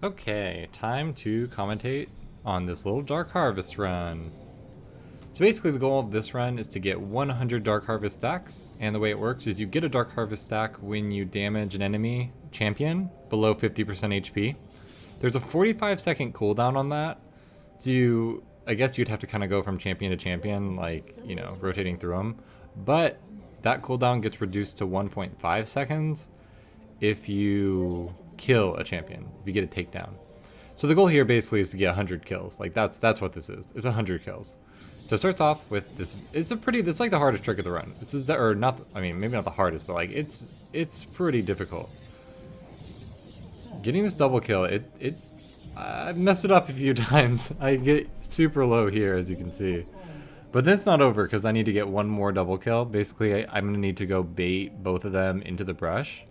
Okay, time to commentate on this little Dark Harvest run. So basically the goal of this run is to get 100 Dark Harvest stacks, and the way it works is you get a Dark Harvest stack when you damage an enemy champion below 50% HP. There's a 45-second cooldown on that. So I guess you'd have to kind of go from champion to champion, like, rotating through them. But that cooldown gets reduced to 1.5 seconds if you kill a champion, if you get a takedown. So the goal here basically is to get 100 kills. Like that's what this is. It's 100 kills. So it starts off with this. This is like the hardest trick of the run. This is or not. I mean, maybe not the hardest, but like it's pretty difficult. Getting this double kill, I messed it up a few times. I get super low here, as you can see. But that's not over because I need to get one more double kill. Basically, I'm gonna need to go bait both of them into the brush.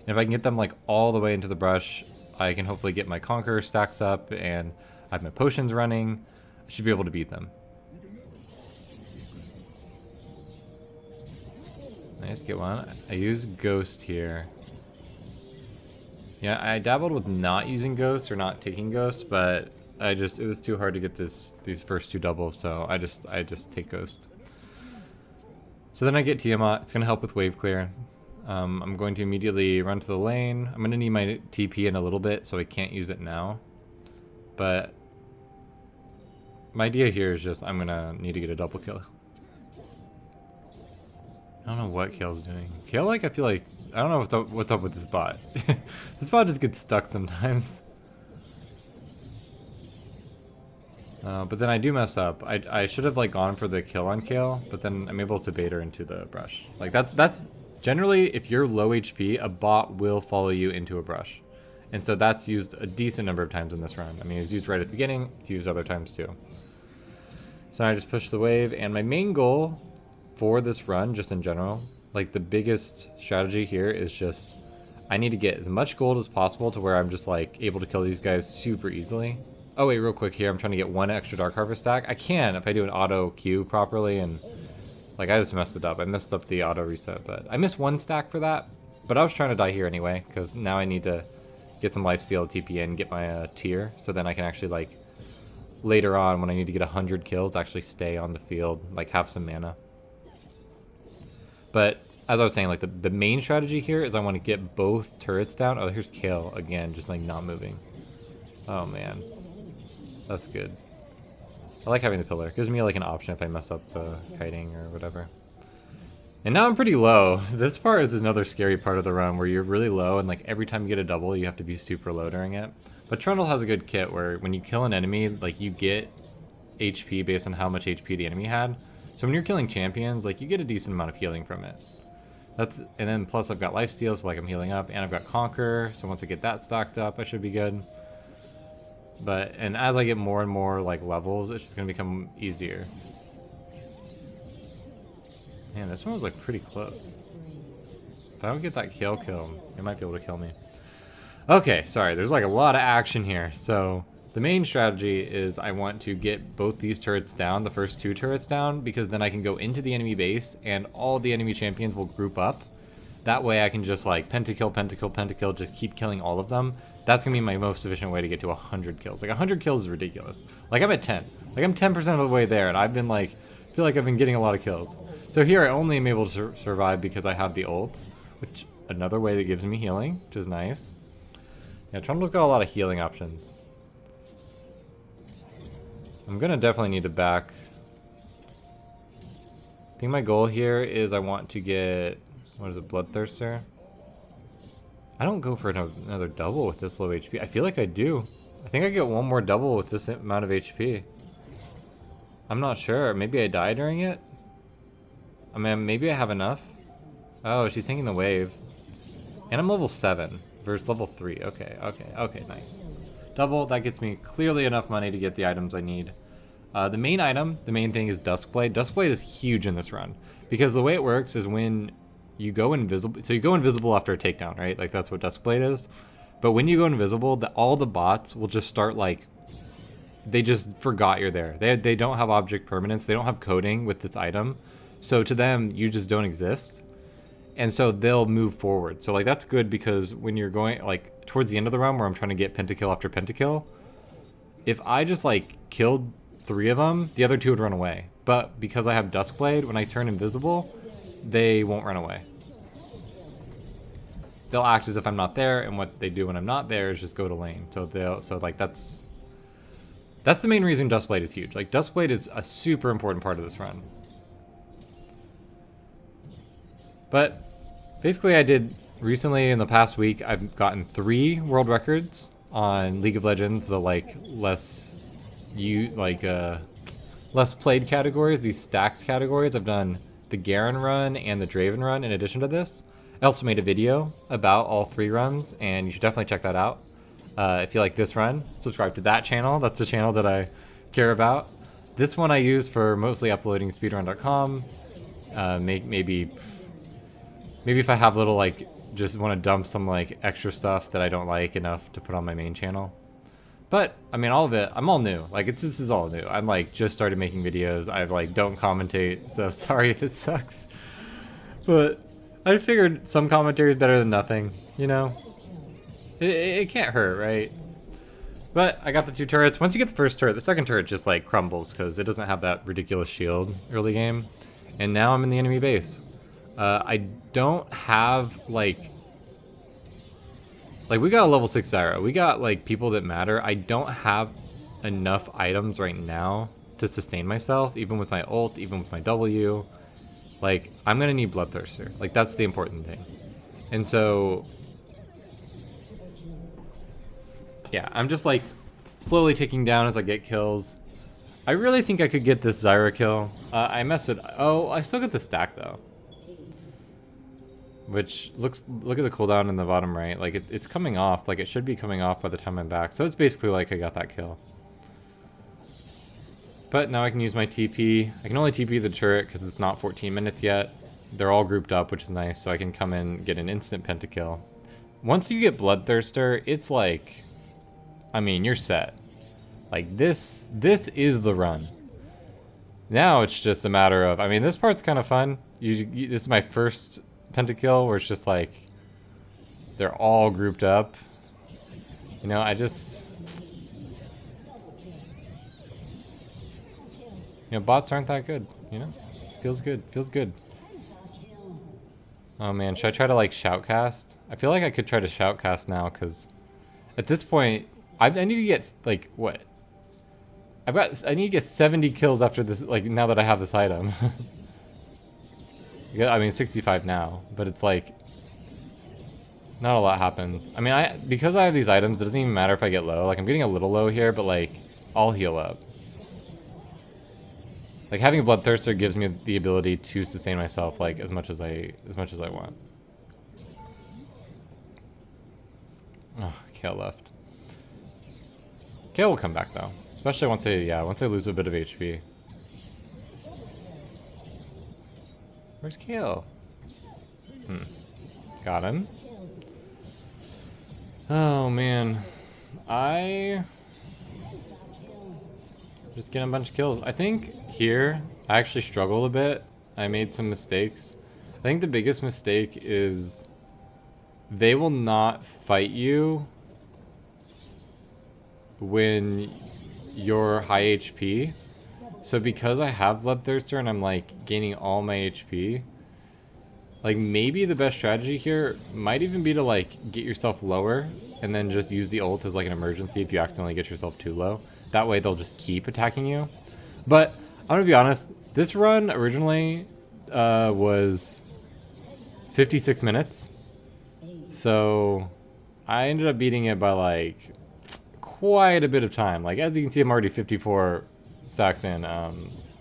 And if I can get them like all the way into the brush, I can hopefully get my Conqueror stacks up and I have my potions running. I should be able to beat them. Nice, get one. I use Ghost here. Yeah, I dabbled with not using Ghost or not taking Ghost, but it was too hard to get these first two doubles, so I just take Ghost. So then I get Tiamat. It's gonna help with wave clear. I'm going to immediately run to the lane. I'm gonna need my TP in a little bit, so I can't use it now. But my idea here is just I'm gonna need to get a double kill. I don't know what Kale's doing. Kale, like, I feel like I don't know what's up with this bot. This bot just gets stuck sometimes. But then I do mess up. I should have like gone for the kill on Kale, but then I'm able to bait her into the brush. Like that's generally, if you're low HP, a bot will follow you into a brush. And so that's used a decent number of times in this run. I mean, it's used right at the beginning, it's used other times too. So I just push the wave, and my main goal for this run, just in general, like the biggest strategy here is just, I need to get as much gold as possible to where I'm just like able to kill these guys super easily. Oh wait, real quick here, I'm trying to get one extra Dark Harvest stack. I can if I do an auto queue properly, and like I just messed it up. I messed up the auto reset, but I missed one stack for that. But I was trying to die here anyway, because now I need to get some lifesteal TP in, get my tier, so then I can actually like later on when I need to get 100 kills, actually stay on the field, like have some mana. But as I was saying, like the main strategy here is I want to get both turrets down. Oh, here's Kale again, just like not moving. Oh man, that's good. I like having the pillar. It gives me like an option if I mess up the kiting or whatever. And now I'm pretty low. This part is another scary part of the run where you're really low and like every time you get a double, you have to be super low during it. But Trundle has a good kit where when you kill an enemy, like you get HP based on how much HP the enemy had. So when you're killing champions, like you get a decent amount of healing from it. And then plus I've got lifesteal, so like I'm healing up, and I've got Conquer, so once I get that stocked up, I should be good. And as I get more and more like levels, it's just gonna become easier. Man, this one was like pretty close. If I don't get that kill, it might be able to kill me. Okay, sorry, there's like a lot of action here. So the main strategy is I want to get both these turrets down, the first two turrets down, because then I can go into the enemy base and all the enemy champions will group up. That way I can just like pentakill, pentakill, pentakill, just keep killing all of them. That's gonna be my most efficient way to get to 100 kills. Like 100 kills is ridiculous. Like I'm at 10. Like I'm 10% of the way there, and I've been like, feel like I've been getting a lot of kills. So here I only am able to survive because I have the ult, which another way that gives me healing, which is nice. Yeah, Trundle's got a lot of healing options. I'm gonna definitely need to back. I think my goal here is I want to get, what is it, Bloodthirster? I don't go for another double with this low HP. I feel like I do. I think I get one more double with this amount of HP. I'm not sure. Maybe I die during it? I mean, maybe I have enough. Oh, she's taking the wave. And I'm level 7 versus level 3. Okay, nice. Double, that gets me clearly enough money to get the items I need. The main thing is Duskblade. Duskblade is huge in this run. Because the way it works is when you go invisible, so you go invisible after a takedown, right? Like that's what Duskblade is. But when you go invisible, all the bots will just start like, they just forgot you're there. They don't have object permanence. They don't have coding with this item. So to them, you just don't exist. And so they'll move forward. So like that's good because when you're going like towards the end of the run where I'm trying to get pentakill after pentakill, if I just like killed 3 of them, the other 2 would run away. But because I have Duskblade, when I turn invisible, they won't run away. They'll act as if I'm not there, and what they do when I'm not there is just go to lane. So like that's the main reason Duskblade is huge. Like Duskblade is a super important part of this run. But basically I did recently in the past week, I've gotten 3 world records on League of Legends, the like less played categories, these stacks categories. I've done the Garen run and the Draven run in addition to this. I also made a video about all 3 runs, and you should definitely check that out. If you like this run, subscribe to that channel. That's the channel that I care about. This one I use for mostly uploading speedrun.com. Maybe if I have little like just want to dump some like extra stuff that I don't like enough to put on my main channel. But I mean, all of it, I'm all new. Like this is all new. I'm like just started making videos. I like don't commentate, so sorry if it sucks. But I figured some commentary is better than nothing, you know? It can't hurt, right? But I got the 2 turrets. Once you get the first turret, the second turret just like crumbles because it doesn't have that ridiculous shield early game. And now I'm in the enemy base. I don't have like we got a level 6 Zyra. We got like people that matter. I don't have enough items right now to sustain myself, even with my ult, even with my W. Like, I'm gonna need Bloodthirster. Like, that's the important thing. And so, yeah, I'm just like slowly ticking down as I get kills. I really think I could get this Zyra kill. I messed it. Oh, I still get the stack though. Which look at the cooldown in the bottom right. Like it's coming off. Like it should be coming off by the time I'm back. So it's basically like I got that kill. But now I can use my TP. I can only TP the turret because it's not 14 minutes yet. They're all grouped up, which is nice. So I can come in, get an instant pentakill. Once you get Bloodthirster, it's like, I mean, you're set. Like this is the run. Now it's just a matter of, I mean, this part's kind of fun. This is my first pentakill where it's just like they're all grouped up. You know, bots aren't that good, you know? Feels good. Oh man, should I try to like shoutcast? I feel like I could try to shoutcast now because at this point I need to get like what? I need to get 70 kills after this, like now that I have this item. Yeah, I mean 65 now, but it's like not a lot happens. I mean, because I have these items, it doesn't even matter if I get low. Like I'm getting a little low here, but like I'll heal up. Like having a Bloodthirster gives me the ability to sustain myself like as much as I want. Oh, Kale left. Kale will come back though, especially once I lose a bit of HP. Where's Kale? Got him. Oh man, just getting a bunch of kills. I think here I actually struggled a bit. I made some mistakes. I think the biggest mistake is they will not fight you when you're high HP. So because I have Bloodthirster and I'm like gaining all my HP, like maybe the best strategy here might even be to like get yourself lower and then just use the ult as like an emergency if you accidentally get yourself too low. That way they'll just keep attacking you. But I'm gonna be honest, this run originally was 56 minutes. So I ended up beating it by like quite a bit of time. Like as you can see, I'm already 54 stacks in.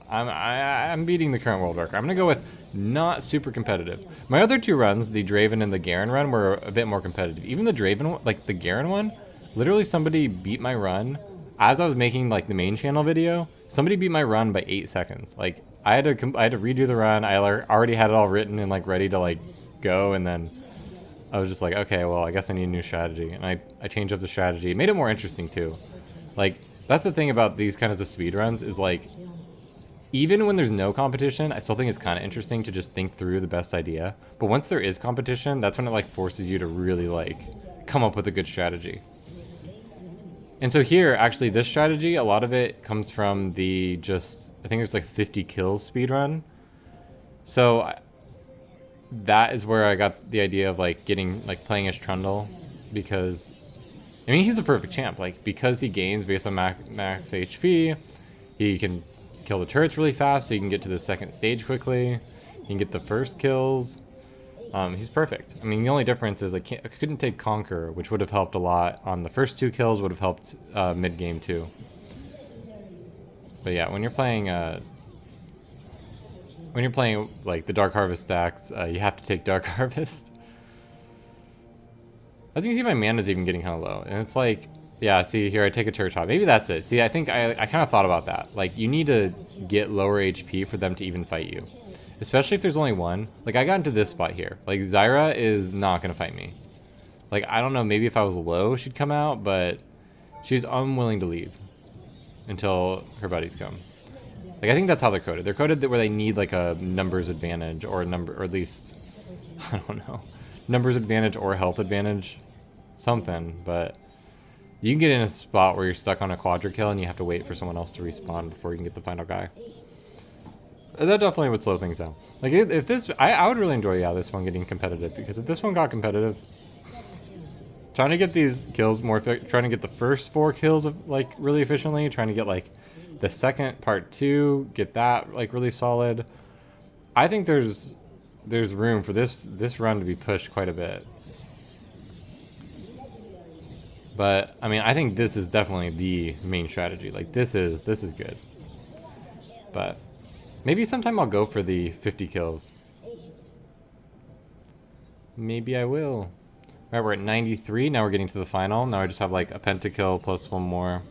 I'm beating the current world record. I'm gonna go with not super competitive. My other 2 runs, the Draven and the Garen run, were a bit more competitive. Even the Draven one, like the Garen one, literally somebody beat my run as I was making like the main channel video. Somebody beat my run by 8 seconds. Like I had to redo the run. I already had it all written and like ready to like go, and then I was just like, okay, well I guess I need a new strategy, and I changed up the strategy. It made it more interesting too. Like that's the thing about these kinds of speedruns is like even when there's no competition, I still think it's kind of interesting to just think through the best idea. But once there is competition, that's when it like forces you to really like come up with a good strategy. And so here, actually, this strategy, a lot of it comes from the just, I think there's like 50 kills speedrun. So that is where I got the idea of like playing as Trundle, because I mean, he's a perfect champ. Like, because he gains based on max HP, he can kill the turrets really fast, so you can get to the second stage quickly. You can get the first kills. He's perfect. I mean, the only difference is I couldn't take Conquer, which would have helped a lot on the first 2 kills, would have helped mid-game too. But yeah, when you're playing like the Dark Harvest stacks, you have to take Dark Harvest. As you can see, my mana's even getting kind of low, and it's like, yeah, see here, I take a turret shot. Maybe that's it. See, I think I kind of thought about that. Like, you need to get lower HP for them to even fight you. Especially if there's only one. Like, I got into this spot here. Like, Zyra is not going to fight me. Like, I don't know, maybe if I was low, she'd come out, but she's unwilling to leave until her buddies come. Like, I think that's how they're coded. They're coded where they need, like, a numbers advantage, or at least, I don't know, numbers advantage or health advantage. Something, but you can get in a spot where you're stuck on a quadra kill and you have to wait for someone else to respawn before you can get the final guy. That definitely would slow things down. Like, if this, I would really enjoy, yeah, this one getting competitive, because if this one got competitive, trying to get these kills more, trying to get the first 4 kills like really efficiently, trying to get like the second part 2, get that like really solid. I think there's room for this run to be pushed quite a bit. But I mean, I think this is definitely the main strategy. Like, this is good. But maybe sometime I'll go for the 50 kills. Maybe I will. Alright, we're at 93. Now we're getting to the final. Now I just have like a pentakill plus 1 more.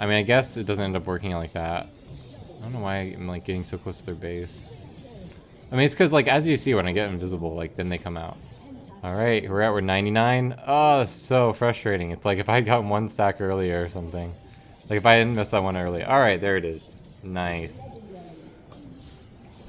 I mean, I guess it doesn't end up working out like that. I don't know why I'm like getting so close to their base. I mean, it's because like, as you see, when I get invisible, like then they come out. Alright, we're 99. Oh, that's so frustrating. It's like if I had gotten 1 stack earlier or something. Like if I hadn't missed that one early. Alright, there it is. Nice.